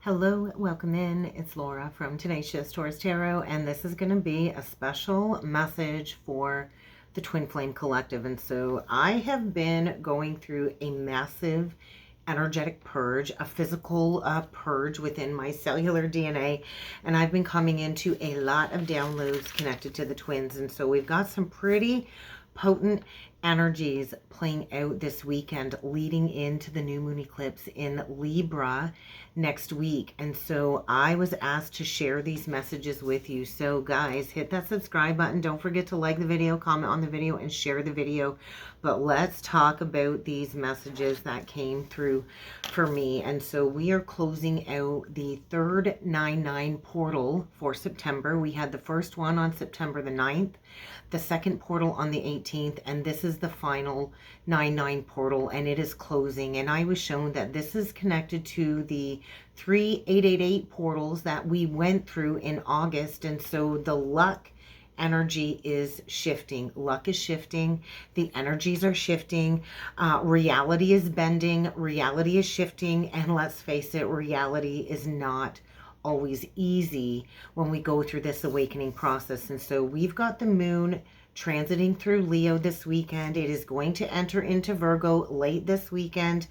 Hello, welcome in. It's Laura from Tenacious Taurus Tarot, and this is going to be a special message for the Twin Flame Collective. And so I have been going through a massive energetic purge, a physical purge within my cellular DNA, and I've been coming into a lot of downloads connected to the twins. And so we've got some pretty potent energies playing out this weekend leading into the new moon eclipse in Libra next week. And so I was asked to share these messages with you. So guys, hit that subscribe button. Don't forget to like the video, comment on the video, and share the video. But let's talk about these messages that came through for me. And so we are closing out the third 9/9 portal for September. We had the first one on September the 9th, the second portal on the 18th, and this is the final 9/9 portal, and it is closing. And I was shown that this is connected to the 3/8/8/8 portals that we went through in August. And so the luck energy is shifting. Luck is shifting. The energies are shifting. Reality is bending. Reality is shifting. And let's face it, reality is not always easy when we go through this awakening process. And so we've got the moon transiting through Leo this weekend. It is going to enter into Virgo late this weekend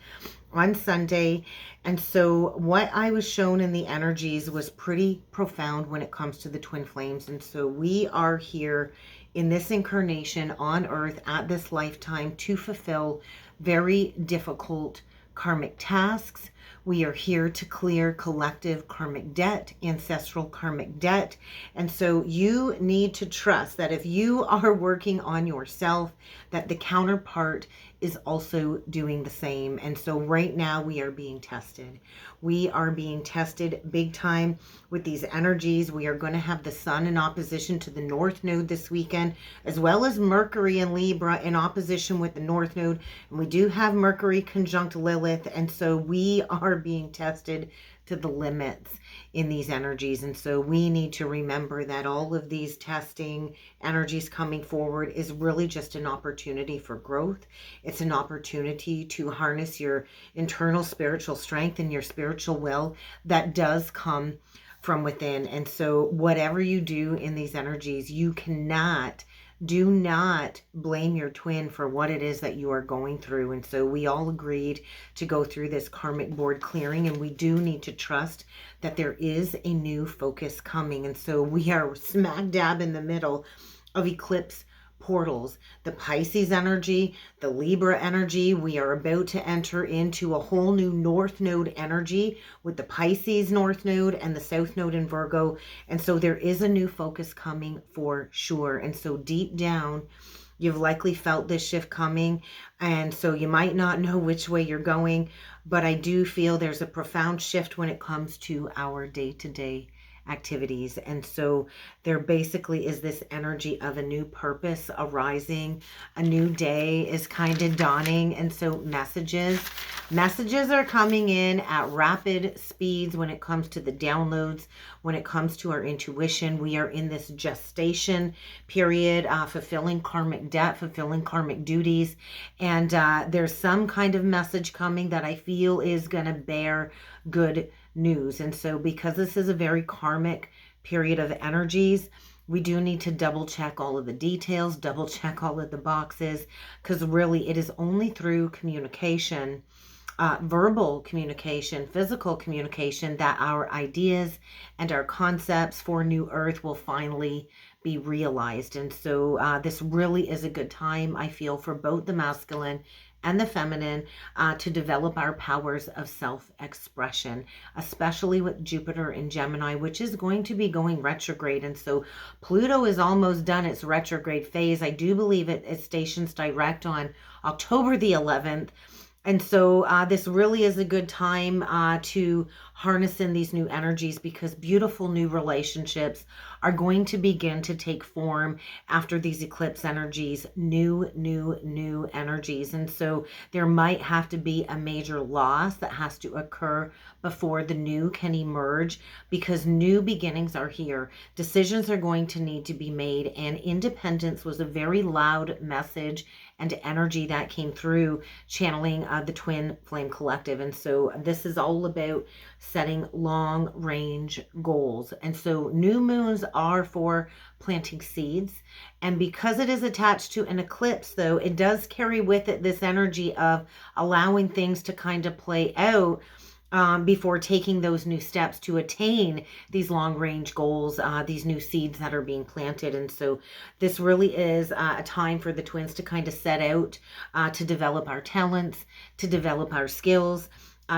on Sunday. And so what I was shown in the energies was pretty profound when it comes to the twin flames. And so we are here in this incarnation on earth at this lifetime to fulfill very difficult karmic tasks. We are here to clear collective karmic debt, ancestral karmic debt. And so you need to trust that if you are working on yourself, that the counterpart is also doing the same. And so right now we are being tested. We are being tested big time with these energies. We are going to have the sun in opposition to the North Node this weekend, as well as Mercury and Libra in opposition with the North Node. And we do have Mercury conjunct Lilith. And so we are being tested to the limits in these energies. And so we need to remember that all of these testing energies coming forward is really just an opportunity for growth. It's an opportunity to harness your internal spiritual strength and your spiritual will that does come from within. And so whatever you do in these energies, do not blame your twin for what it is that you are going through. And so we all agreed to go through this karmic board clearing, and we do need to trust that there is a new focus coming. And so we are smack dab in the middle of eclipse portals, the Pisces energy, the Libra energy. We are about to enter into a whole new North Node energy with the Pisces North Node and the South Node in Virgo. And so there is a new focus coming for sure. And so deep down, you've likely felt this shift coming. And so you might not know which way you're going, but I do feel there's a profound shift when it comes to our day-to-day activities. And so there basically is this energy of a new purpose arising. A new day is kind of dawning. And so messages are coming in at rapid speeds when it comes to the downloads, when it comes to our intuition. We are in this gestation period, fulfilling karmic debt, fulfilling karmic duties. And there's some kind of message coming that I feel is going to bear good news. And so because this is a very karmic period of energies, we do need to double check all of the details, double check all of the boxes, because really it is only through communication, verbal communication, physical communication, that our ideas and our concepts for New Earth will finally be realized. And so this really is a good time, I feel, for both the masculine and the feminine to develop our powers of self-expression, especially with Jupiter in Gemini, which is going to be going retrograde. And so Pluto is almost done its retrograde phase. I do believe it stations direct on October the 11th. And so this really is a good time to harness in these new energies, because beautiful new relationships are going to begin to take form after these eclipse energies, new energies. And so there might have to be a major loss that has to occur before the new can emerge, because new beginnings are here. Decisions are going to need to be made, and independence was a very loud message and energy that came through channeling the Twin Flame Collective. And so this is all about setting long range goals. And so new moons are for planting seeds. And because it is attached to an eclipse, though, it does carry with it this energy of allowing things to kind of play out before taking those new steps to attain these long range goals, these new seeds that are being planted. And so this really is a time for the twins to kind of set out to develop our talents, to develop our skills,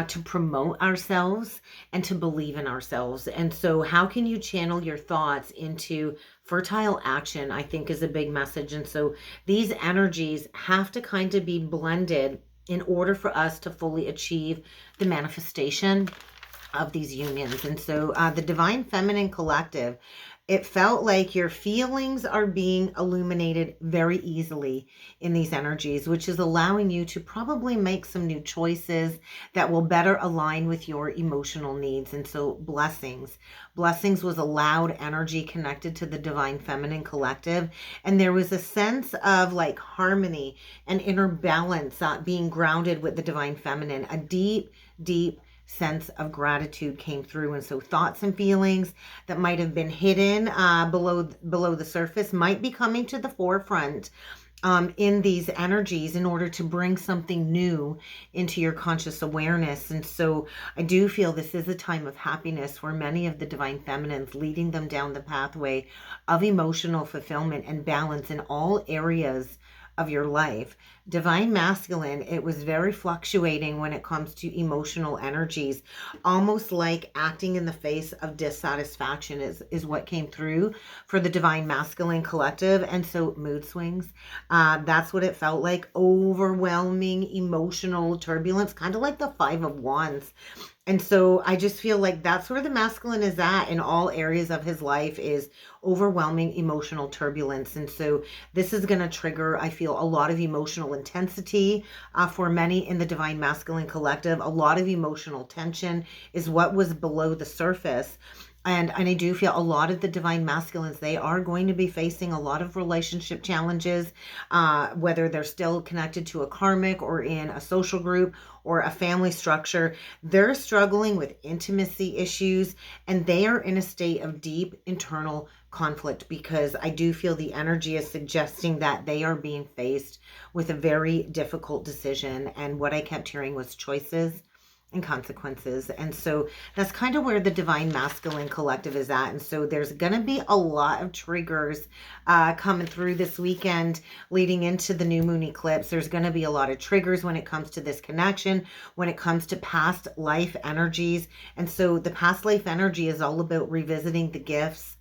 to promote ourselves, and to believe in ourselves. And so how can you channel your thoughts into fertile action, I think, is a big message. And so these energies have to kind of be blended in order for us to fully achieve the manifestation of these unions. And so the Divine Feminine Collective, it felt like your feelings are being illuminated very easily in these energies, which is allowing you to probably make some new choices that will better align with your emotional needs. And so blessings. Blessings was a loud energy connected to the Divine Feminine Collective. And there was a sense of like harmony and inner balance being grounded with the Divine Feminine. A deep, deep sense of gratitude came through. And so thoughts and feelings that might have been hidden below the surface might be coming to the forefront in these energies in order to bring something new into your conscious awareness. And so I do feel this is a time of happiness for many of the Divine Feminines, leading them down the pathway of emotional fulfillment and balance in all areas of your life. Divine Masculine, it was very fluctuating when it comes to emotional energies, almost like acting in the face of dissatisfaction is what came through for the Divine Masculine Collective. And so mood swings, that's what it felt like. Overwhelming emotional turbulence, kind of like the Five of Wands. And so I just feel like that's where the masculine is at in all areas of his life, is overwhelming emotional turbulence. And so this is going to trigger, I feel, a lot of emotional intensity for many in the Divine Masculine Collective. A lot of emotional tension is what was below the surface. And I do feel a lot of the Divine Masculines, they are going to be facing a lot of relationship challenges, whether they're still connected to a karmic or in a social group or a family structure. They're struggling with intimacy issues, and they are in a state of deep internal conflict, because I do feel the energy is suggesting that they are being faced with a very difficult decision. And what I kept hearing was choices and consequences. And so that's kind of where the Divine Masculine Collective is at. And so there's going to be a lot of triggers coming through this weekend leading into the new moon eclipse. There's going to be a lot of triggers when it comes to this connection, when it comes to past life energies. And so the past life energy is all about revisiting the gifts,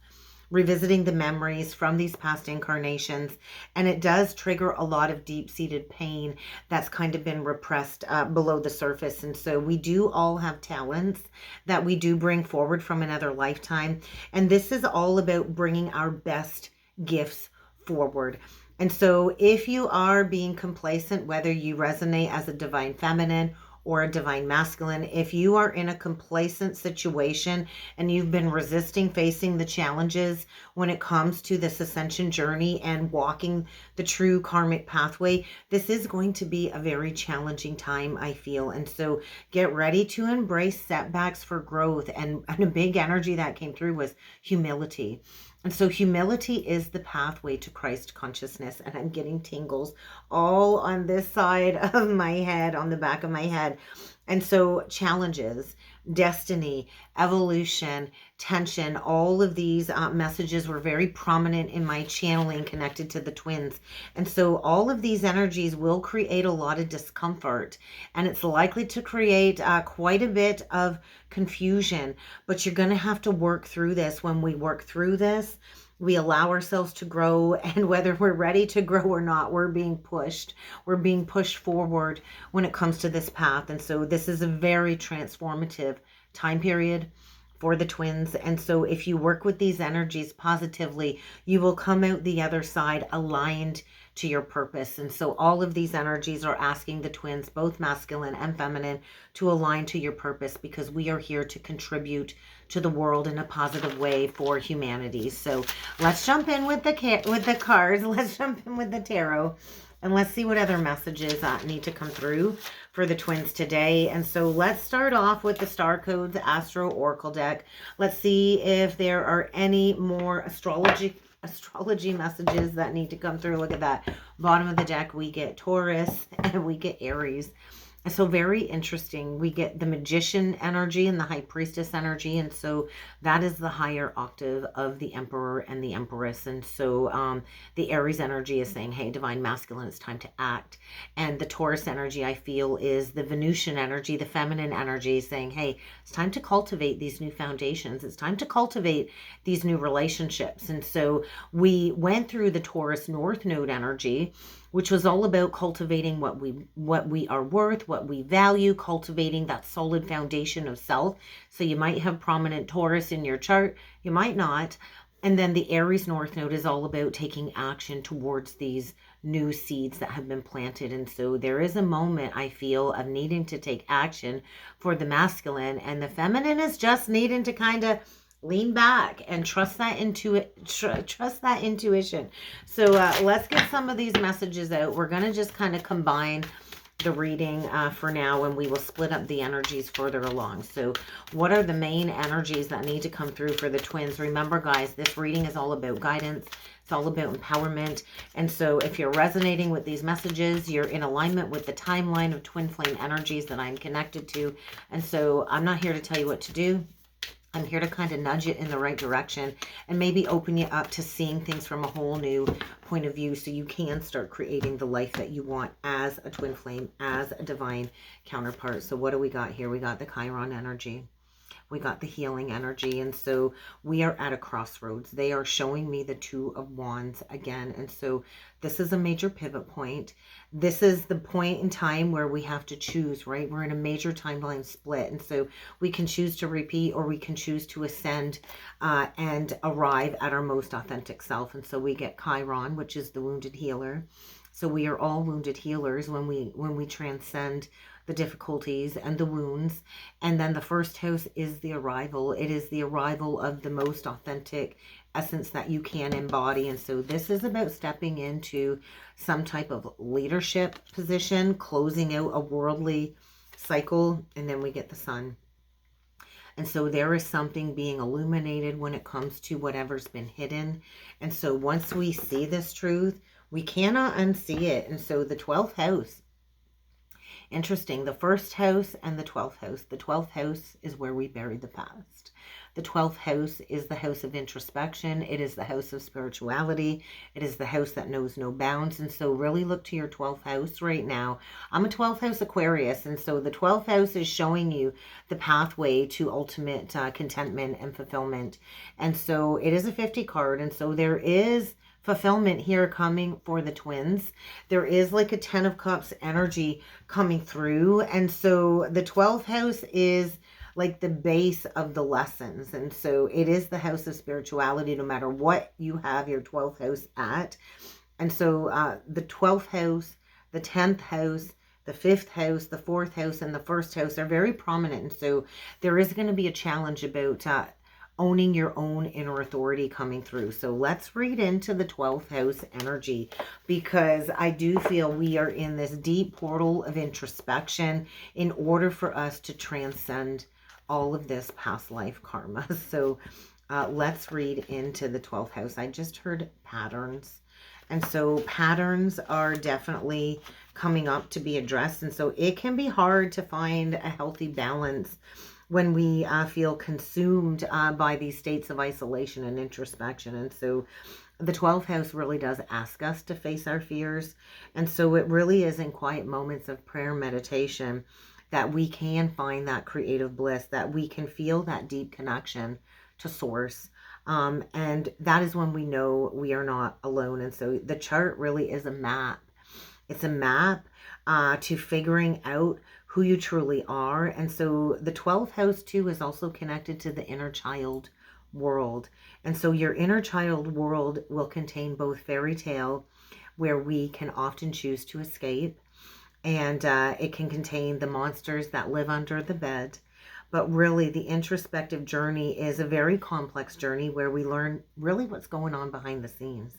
revisiting the memories from these past incarnations. And it does trigger a lot of deep-seated pain that's kind of been repressed below the surface. And so we do all have talents that we do bring forward from another lifetime. And this is all about bringing our best gifts forward. And so if you are being complacent, whether you resonate as a Divine Feminine or a Divine Masculine, if you are in a complacent situation and you've been resisting facing the challenges when it comes to this ascension journey and walking the true karmic pathway, this is going to be a very challenging time, I feel. And so get ready to embrace setbacks for growth. And a big energy that came through was humility. And so humility is the pathway to Christ consciousness. And I'm getting tingles all on this side of my head, on the back of my head. And so challenges, destiny, evolution, tension, all of these messages were very prominent in my channeling connected to the twins. And so all of these energies will create a lot of discomfort, and it's likely to create quite a bit of confusion, but you're going to have to work through this. When we work through this, we allow ourselves to grow, and whether we're ready to grow or not, we're being pushed. We're being pushed forward when it comes to this path. And so this is a very transformative time period for the twins. And so if you work with these energies positively, you will come out the other side aligned to your purpose. And so all of these energies are asking the twins, both masculine and feminine, to align to your purpose, because we are here to contribute to the world in a positive way for humanity. So let's jump in with the cards. Let's jump in with the tarot. And let's see what other messages need to come through for the twins today. And so let's start off with the Star Codes Astro Oracle deck. Let's see if there are any more astrology messages that need to come through. Look at that. Bottom of the deck, we get Taurus and we get Aries. So very interesting. We get the Magician energy and the High Priestess energy. And so that is the higher octave of the Emperor and the Empress. And so the Aries energy is saying, hey, Divine Masculine, it's time to act. And the Taurus energy, I feel, is the Venusian energy, the feminine energy, saying, hey, it's time to cultivate these new foundations. It's time to cultivate these new relationships. And so we went through the Taurus North Node energy, which was all about cultivating what we are worth, what we value, cultivating that solid foundation of self. So you might have prominent Taurus in your chart, you might not. And then the Aries North Node is all about taking action towards these new seeds that have been planted. And so there is a moment, I feel, of needing to take action for the masculine, and the feminine is just needing to kind of lean back and trust that intuition. So let's get some of these messages out. We're going to just kind of combine the reading for now, and we will split up the energies further along. So what are the main energies that need to come through for the twins? Remember, guys, this reading is all about guidance. It's all about empowerment. And so if you're resonating with these messages, you're in alignment with the timeline of twin flame energies that I'm connected to. And so I'm not here to tell you what to do. I'm here to kind of nudge it in the right direction and maybe open you up to seeing things from a whole new point of view so you can start creating the life that you want as a twin flame, as a divine counterpart. So what do we got here? We got the Chiron energy. We got the healing energy. And so we are at a crossroads. They are showing me the Two of Wands again. And so this is a major pivot point. This is the point in time where we have to choose, right? We're in a major timeline split. And so we can choose to repeat, or we can choose to ascend and arrive at our most authentic self. And so we get Chiron, which is the wounded healer. So we are all wounded healers when we transcend the difficulties and the wounds. And then the first house is the arrival. It is the arrival of the most authentic essence that you can embody. And so this is about stepping into some type of leadership position, closing out a worldly cycle. And then we get the Sun. And so there is something being illuminated when it comes to whatever's been hidden. And so once we see this truth, we cannot unsee it. And so the 12th house, interesting, the first house and the 12th house. The 12th house is where we bury the past. The 12th house is the house of introspection. It is the house of spirituality. It is the house that knows no bounds. And so really look to your 12th house right now. I'm a 12th house Aquarius. And so the 12th house is showing you the pathway to ultimate contentment and fulfillment. And so it is a 50 card. And so there is fulfillment here coming for the twins. There is like a 10 of Cups energy coming through. And so the 12th house is like the base of the lessons. And so it is the house of spirituality, no matter what you have your 12th house at. And so the 12th house, the 10th house, the 5th house, the 4th house, and the 1st house are very prominent. And so there is going to be a challenge about owning your own inner authority coming through. So let's read into the 12th house energy, because I do feel we are in this deep portal of introspection in order for us to transcend all of this past life karma. So let's read into the 12th house. I just heard patterns. And so patterns are definitely coming up to be addressed. And so it can be hard to find a healthy balance when we feel consumed by these states of isolation and introspection. And so the 12th house really does ask us to face our fears. And so it really is in quiet moments of prayer, meditation, that we can find that creative bliss, that we can feel that deep connection to source. And that is when we know we are not alone. And so the chart really is a map. It's a map to figuring out who you truly are. And so the 12th house too is also connected to the inner child world. And so your inner child world will contain both fairy tale, where we can often choose to escape, and it can contain the monsters that live under the bed. But really, the introspective journey is a very complex journey where we learn really what's going on behind the scenes.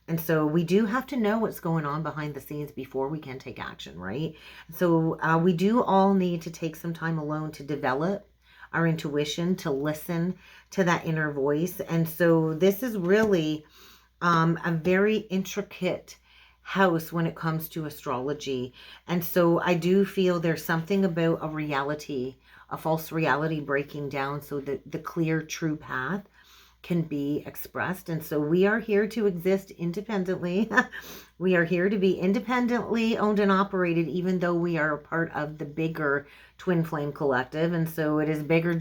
And so we do have to know what's going on behind the scenes before we can take action, right? So we do all need to take some time alone to develop our intuition, to listen to that inner voice. And so this is really a very intricate house when it comes to astrology. And so I do feel there's something about a reality, a false reality breaking down so that the clear, true path can be expressed. And so we are here to exist independently. We are here to be independently owned and operated, even though we are a part of the bigger twin flame collective. And so it is bigger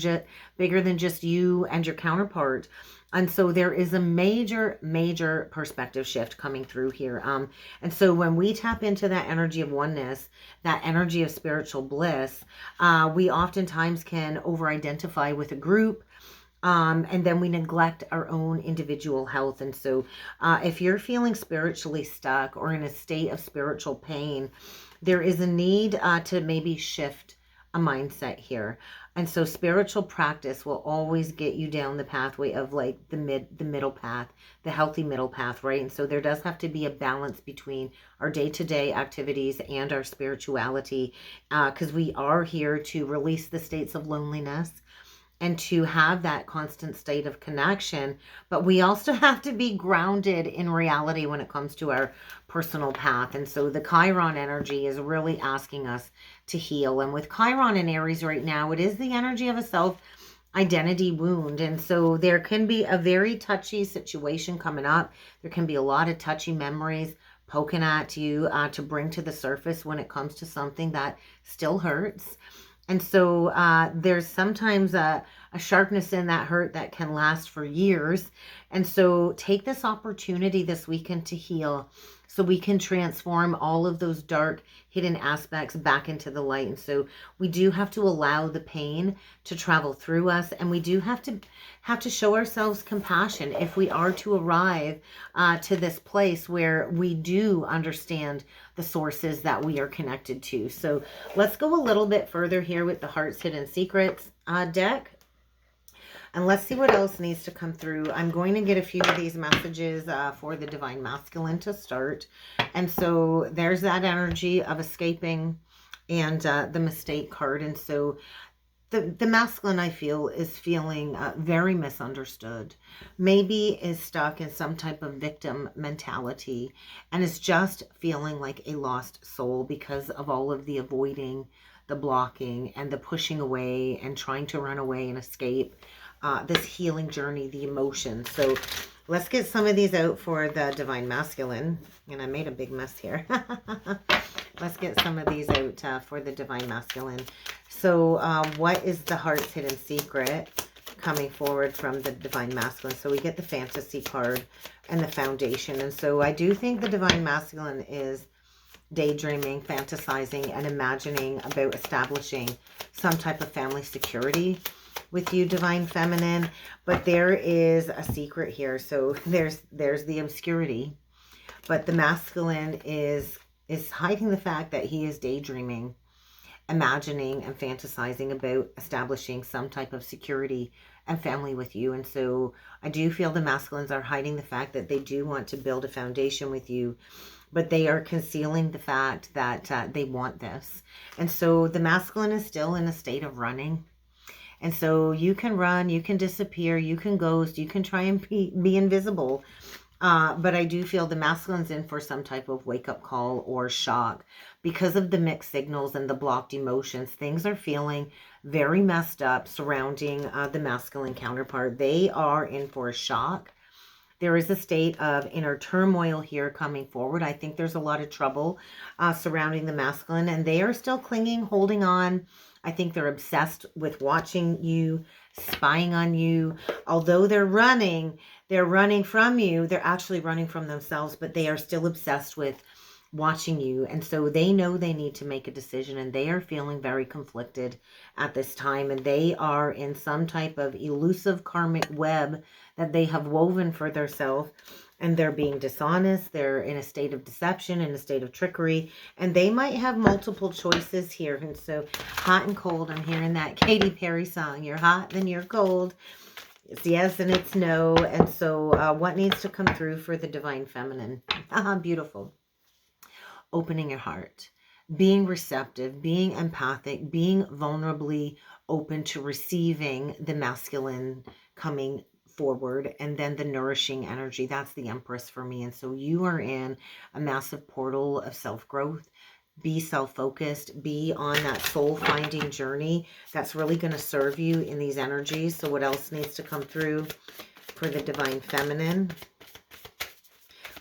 than just you and your counterpart. And so there is a major perspective shift coming through here. And so when we tap into that energy of oneness, that energy of spiritual bliss, we oftentimes can over-identify with a group, and then we neglect our own individual health. And so if you're feeling spiritually stuck or in a state of spiritual pain, there is a need to maybe shift a mindset here. And so spiritual practice will always get you down the pathway of like the middle path, the healthy middle path, right? And so there does have to be a balance between our day-to-day activities and our spirituality, because we are here to release the states of loneliness and to have that constant state of connection. But we also have to be grounded in reality when it comes to our personal path. And so the Chiron energy is really asking us to heal. And with Chiron in Aries right now, it is the energy of a self-identity wound. And so there can be a very touchy situation coming up. There can be a lot of touchy memories poking at you to bring to the surface when it comes to something that still hurts. And so there's sometimes a sharpness in that hurt that can last for years. And so take this opportunity this weekend to heal so we can transform all of those dark hidden aspects back into the light. And so we do have to allow the pain to travel through us, and we do have to show ourselves compassion if we are to arrive to this place where we do understand the sources that we are connected to. So let's go a little bit further here with the Heart's Hidden Secrets deck. And let's see what else needs to come through. I'm going to get a few of these messages for the Divine Masculine to start. And so there's that energy of escaping and the mistake card. And so the masculine, I feel, is feeling very misunderstood. Maybe is stuck in some type of victim mentality and is just feeling like a lost soul because of all of the avoiding, the blocking, and the pushing away and trying to run away and escape. This healing journey, the emotions. So let's get some of these out for the Divine Masculine. And I made a big mess here. Let's get some of these out for the Divine Masculine. So what is the Heart's Hidden Secret coming forward from the Divine Masculine? So we get the Fantasy card and the Foundation. And so I do think the Divine Masculine is daydreaming, fantasizing, and imagining about establishing some type of family security with you, Divine Feminine. But there is a secret here. So there's the obscurity, but the masculine is hiding the fact that he is daydreaming, imagining, and fantasizing about establishing some type of security and family with you. And so I do feel the masculines are hiding the fact that they do want to build a foundation with you, but they are concealing the fact that they want this. And so the masculine is still in a state of running. And so you can run, you can disappear, you can ghost, you can try and be invisible. But I do feel the masculine's in for some type of wake-up call or shock because of the mixed signals and the blocked emotions. Things are feeling very messed up surrounding the masculine counterpart. They are in for a shock. There is a state of inner turmoil here coming forward. I think there's a lot of trouble surrounding the masculine, and they are still clinging, holding on. I think they're obsessed with watching you, spying on you. Although they're running from you. They're actually running from themselves, but they are still obsessed with watching you. And so they know they need to make a decision, and they are feeling very conflicted at this time. And they are in some type of elusive karmic web that they have woven for themselves. And they're being dishonest. They're in a state of deception, in a state of trickery. And they might have multiple choices here. And so hot and cold, I'm hearing that Katy Perry song. You're hot, then you're cold. It's yes and it's no. And so what needs to come through for the divine feminine? Beautiful. Opening your heart, being receptive, being empathic, being vulnerably open to receiving the masculine coming forward, and then the nourishing energy. That's the Empress for me. And so you are in a massive portal of self-growth. Be self-focused, be on that soul-finding journey that's really going to serve you in these energies. So what else needs to come through for the divine feminine?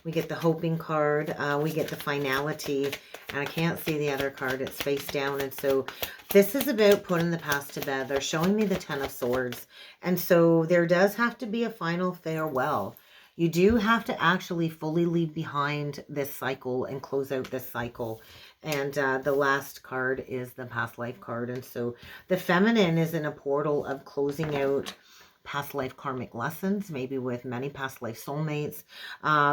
We get the hoping card. We get the finality. And I can't see the other card. It's face down. And so this is about putting the past to bed. They're showing me the Ten of Swords. And so there does have to be a final farewell. You do have to actually fully leave behind this cycle and close out this cycle. And the last card is the past life card. And so the feminine is in a portal of closing out past life karmic lessons, maybe with many past life soulmates,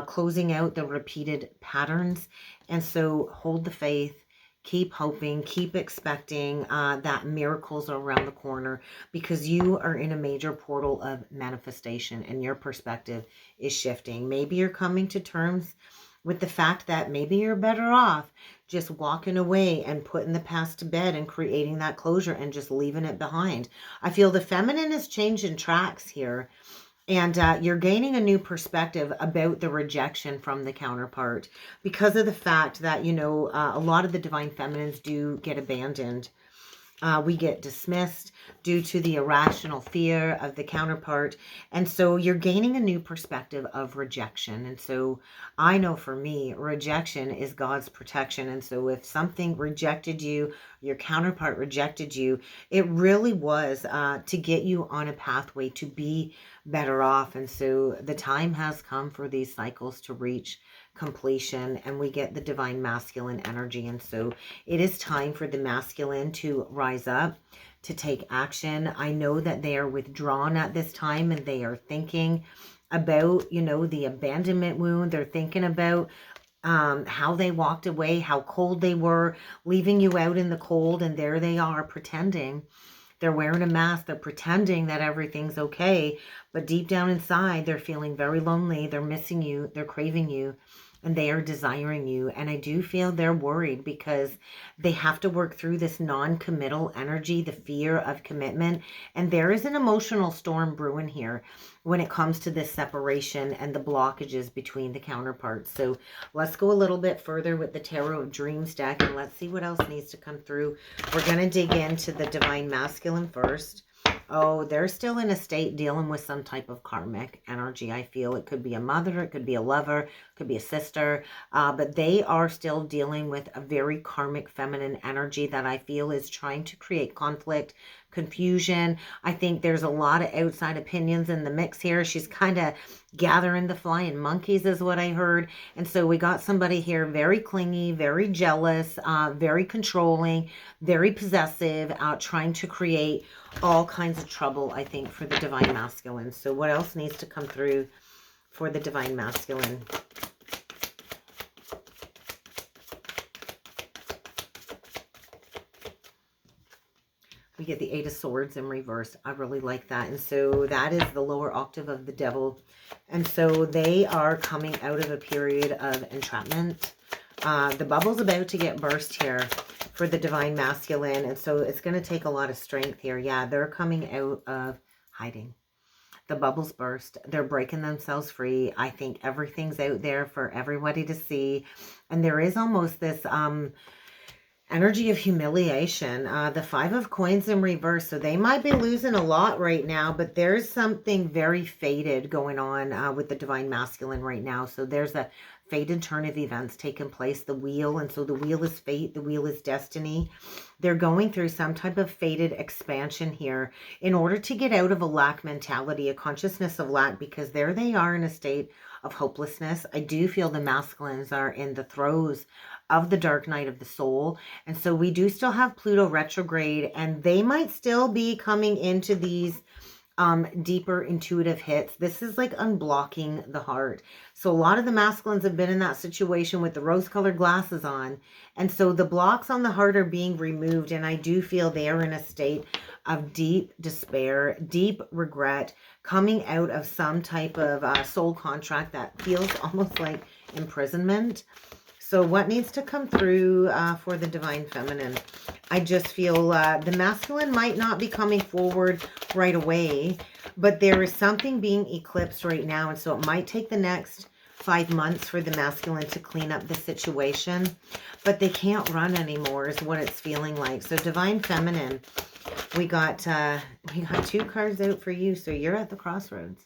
closing out the repeated patterns. And so hold the faith, keep hoping, keep expecting that miracles are around the corner, because you are in a major portal of manifestation and your perspective is shifting. Maybe you're coming to terms with the fact that maybe you're better off just walking away and putting the past to bed and creating that closure and just leaving it behind. I feel the feminine is changing tracks here, and you're gaining a new perspective about the rejection from the counterpart, because of the fact that, you know, a lot of the divine feminines do get abandoned. We get dismissed due to the irrational fear of the counterpart. And so you're gaining a new perspective of rejection. And so I know for me, rejection is God's protection. And so if something rejected you, your counterpart rejected you, it really was to get you on a pathway to be better off. And so the time has come for these cycles to reach completion, and we get the divine masculine energy. And so it is time for the masculine to rise up, to take action. I know that they are withdrawn at this time, and they are thinking about, you know, the abandonment wound. They're thinking about how they walked away, how cold they were, leaving you out in the cold, and there they are pretending. They're wearing a mask. They're pretending that everything's okay, but deep down inside, they're feeling very lonely. They're missing you. They're craving you. And they are desiring you. And I do feel they're worried because they have to work through this non-committal energy, the fear of commitment. And there is an emotional storm brewing here when it comes to this separation and the blockages between the counterparts. So let's go a little bit further with the Tarot of Dreams deck, and let's see what else needs to come through. We're going to dig into the divine masculine first. Oh, they're still in a state dealing with some type of karmic energy, I feel. It could be a mother, it could be a lover, it could be a sister, but they are still dealing with a very karmic feminine energy that I feel is trying to create conflict, confusion. I think there's a lot of outside opinions in the mix here. She's kind of gathering the flying monkeys is what I heard. And so we got somebody here very clingy, very jealous, very controlling, very possessive, trying to create all kinds of trouble, I think, for the divine masculine. So what else needs to come through for the divine masculine? We get the Eight of Swords in reverse. I really like that. And so that is the lower octave of the devil. And so they are coming out of a period of entrapment. The bubble's about to get burst here for the divine masculine. And so it's going to take a lot of strength here. Yeah, they're coming out of hiding. The bubble's burst. They're breaking themselves free. I think everything's out there for everybody to see. And there is almost this energy of humiliation. The Five of Coins in reverse. So they might be losing a lot right now, but there's something very fated going on with the divine masculine right now. So there's a fated turn of events taking place, the wheel. And so the wheel is fate, the wheel is destiny. They're going through some type of fated expansion here in order to get out of a lack mentality, a consciousness of lack, because there they are in a state of hopelessness. I do feel the masculines are in the throes of the dark night of the soul. And so we do still have Pluto retrograde, and they might still be coming into these deeper intuitive hits. This is like unblocking the heart. So a lot of the masculines have been in that situation with the rose-colored glasses on. And so the blocks on the heart are being removed. And I do feel they are in a state of deep despair, deep regret, coming out of some type of soul contract that feels almost like imprisonment. So what needs to come through for the Divine Feminine? I just feel the masculine might not be coming forward right away, but there is something being eclipsed right now. And so it might take the next 5 months for the masculine to clean up the situation, but they can't run anymore is what it's feeling like. So Divine Feminine, we got 2 cards out for you. So you're at the crossroads.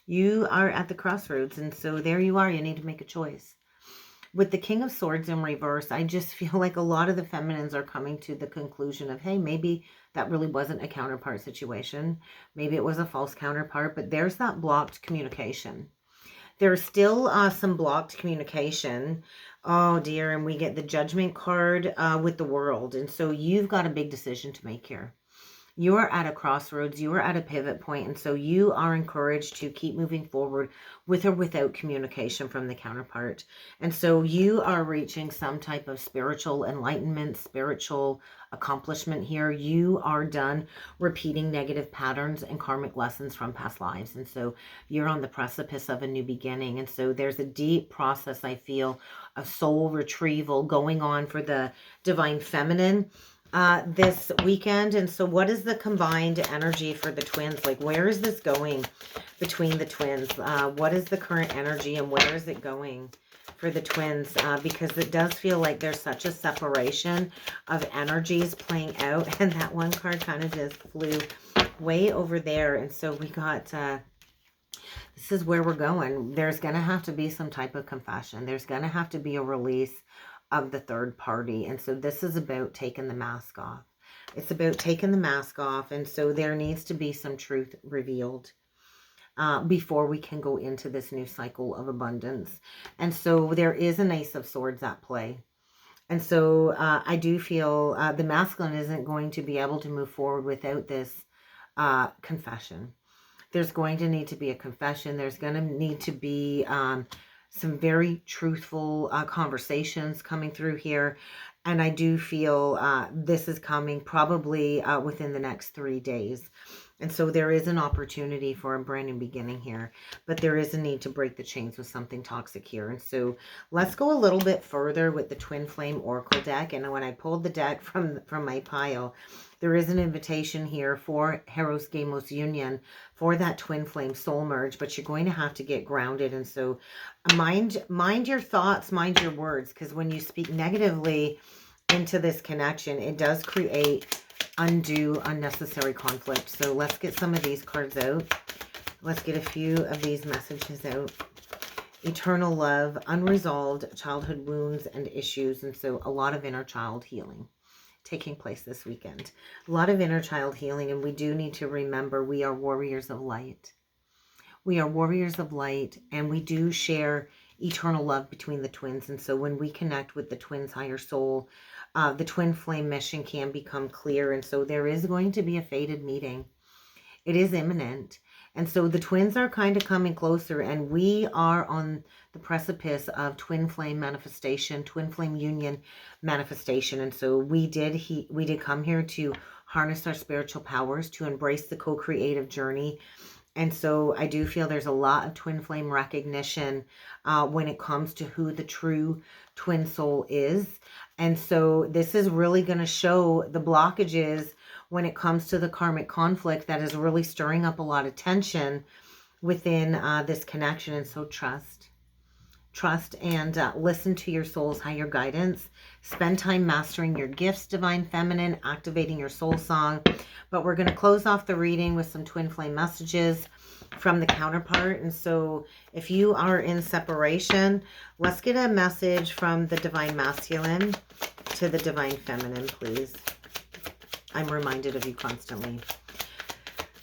You are at the crossroads. And so there you are. You need to make a choice. With the King of Swords in reverse, I just feel like a lot of the feminines are coming to the conclusion of, hey, maybe that really wasn't a counterpart situation. Maybe it was a false counterpart, but there's that blocked communication. There's still some blocked communication. Oh, dear, and we get the Judgment card with the World. And so you've got a big decision to make here. You are at a crossroads, you are at a pivot point, and so you are encouraged to keep moving forward with or without communication from the counterpart. And so you are reaching some type of spiritual enlightenment, spiritual accomplishment here. You are done repeating negative patterns and karmic lessons from past lives. And so you're on the precipice of a new beginning. And so there's a deep process, I feel, of soul retrieval going on for the Divine Feminine this weekend. And so what is the combined energy for the twins? Like, where is this going between the twins? What is the current energy and where is it going for the twins? Because it does feel like there's such a separation of energies playing out, and that one card kind of just flew way over there. And so we got this is where we're going. There's going to have to be some type of confession. There's going to have to be a release of the third party. And so this is about taking the mask off. It's about taking the mask off. And so there needs to be some truth revealed before we can go into this new cycle of abundance. And so there is an Ace of Swords at play. And so I do feel the masculine isn't going to be able to move forward without this confession. There's going to need to be a confession. There's going to need to be some very truthful conversations coming through here. And I do feel this is coming probably within the next 3 days. And so there is an opportunity for a brand new beginning here. But there is a need to break the chains with something toxic here. And so let's go a little bit further with the Twin Flame Oracle deck. And when I pulled the deck from my pile, there is an invitation here for Heros Gamos Union for that twin flame soul merge, but you're going to have to get grounded. And so mind your thoughts, mind your words, because when you speak negatively into this connection, it does create undue, unnecessary conflict. So let's get some of these cards out. Let's get a few of these messages out. Eternal love, unresolved childhood wounds and issues. And so a lot of inner child healing taking place this weekend. A lot of inner child healing, and we do need to remember we are warriors of light. We are warriors of light, and we do share eternal love between the twins. And so when we connect with the twins' higher soul, the twin flame mission can become clear. And so there is going to be a fated meeting. It is imminent. And so the twins are kind of coming closer, and we are on the precipice of twin flame manifestation, twin flame union manifestation. And so we did come here to harness our spiritual powers, to embrace the co-creative journey. And so I do feel there's a lot of twin flame recognition when it comes to who the true twin soul is. And so this is really going to show the blockages when it comes to the karmic conflict that is really stirring up a lot of tension within this connection. And so trust and listen to your soul's higher guidance. Spend time mastering your gifts, Divine Feminine, activating your soul song. But we're going to close off the reading with some twin flame messages from the counterpart. And so if you are in separation, let's get a message from the Divine Masculine to the Divine Feminine, please. I'm reminded of you constantly.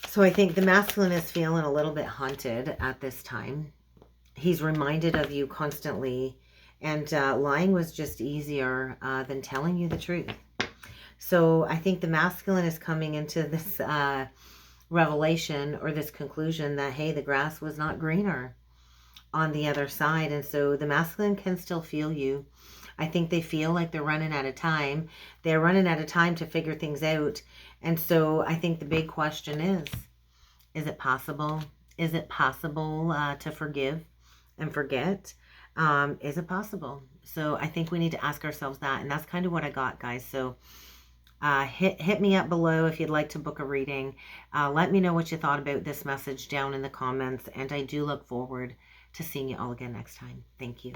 So I think the masculine is feeling a little bit haunted at this time. He's reminded of you constantly, and lying was just easier than telling you the truth. So I think the masculine is coming into this revelation or this conclusion that, hey, the grass was not greener on the other side. And so the masculine can still feel you. I think they feel like they're running out of time. They're running out of time to figure things out. And so I think the big question is it possible? Is it possible to forgive and forget? Is it possible? So I think we need to ask ourselves that. And that's kind of what I got, guys. So hit me up below if you'd like to book a reading. Let me know what you thought about this message down in the comments. And I do look forward to seeing you all again next time. Thank you.